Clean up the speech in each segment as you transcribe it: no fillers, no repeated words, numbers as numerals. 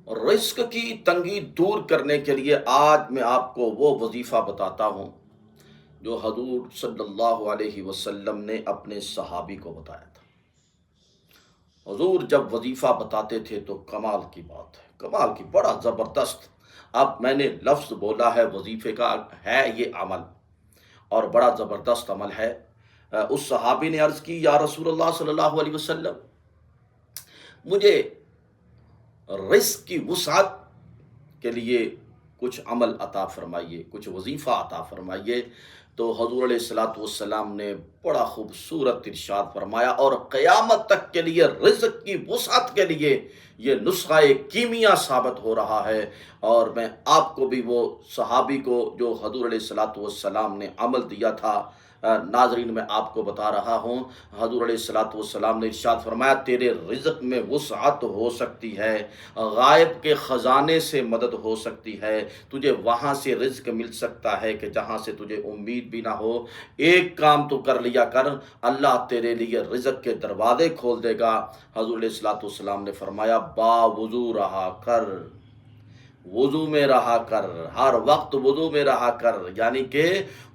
رزق کی تنگی دور کرنے کے لیے آج میں آپ کو وہ وظیفہ بتاتا ہوں جو حضور صلی اللہ علیہ وسلم نے اپنے صحابی کو بتایا تھا۔ حضور جب وظیفہ بتاتے تھے تو کمال کی بات ہے، کمال کی، بڑا زبردست۔ اب میں نے لفظ بولا ہے وظیفے کا، ہے یہ عمل، اور بڑا زبردست عمل ہے۔ اس صحابی نے عرض کی، یا رسول اللہ صلی اللہ علیہ وسلم، مجھے رزق کی وسعت کے لیے کچھ عمل عطا فرمائیے، کچھ وظیفہ عطا فرمائیے۔ تو حضور علیہ الصلاۃ والسلام نے بڑا خوبصورت ارشاد فرمایا، اور قیامت تک کے لیے رزق کی وسعت کے لیے یہ نسخہ کیمیا ثابت ہو رہا ہے۔ اور میں آپ کو بھی وہ صحابی کو جو حضور علیہ الصلاۃ والسلام نے عمل دیا تھا، ناظرین میں آپ کو بتا رہا ہوں۔ حضور علیہ الصلاۃ والسلام نے ارشاد فرمایا، تیرے رزق میں وسعت ہو سکتی ہے، غائب کے خزانے سے مدد ہو سکتی ہے، تجھے وہاں سے رزق مل سکتا ہے کہ جہاں سے تجھے امید بھی نہ ہو۔ ایک کام تو کر لیا کر، اللہ تیرے لیے رزق کے دروازے کھول دے گا۔ حضور علیہ الصلاۃ والسلام نے فرمایا، با وضو رہا کر، وضو میں رہا کر، ہر وقت وضو میں رہا کر، یعنی کہ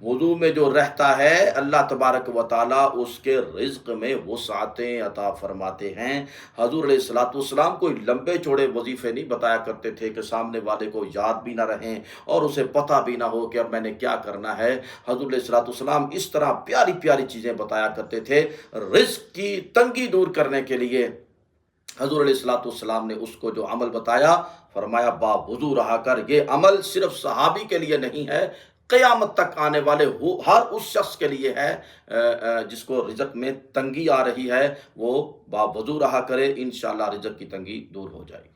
وضو میں جو رہتا ہے اللہ تبارک و تعالیٰ اس کے رزق میں وسعتیں عطا فرماتے ہیں۔ حضور علیہ الصلاۃ والسلام کوئی لمبے چوڑے وظیفے نہیں بتایا کرتے تھے کہ سامنے والے کو یاد بھی نہ رہیں اور اسے پتہ بھی نہ ہو کہ اب میں نے کیا کرنا ہے۔ حضور علیہ الصلاۃ والسلام اس طرح پیاری پیاری چیزیں بتایا کرتے تھے۔ رزق کی تنگی دور کرنے کے لیے حضور علیہ الصلاۃ والسلام نے اس کو جو عمل بتایا، فرمایا با وضو رہا کر۔ یہ عمل صرف صحابی کے لیے نہیں ہے، قیامت تک آنے والے ہر اس شخص کے لیے ہے جس کو رزق میں تنگی آ رہی ہے، وہ با وضو رہا کرے، انشاءاللہ رزق کی تنگی دور ہو جائے گی۔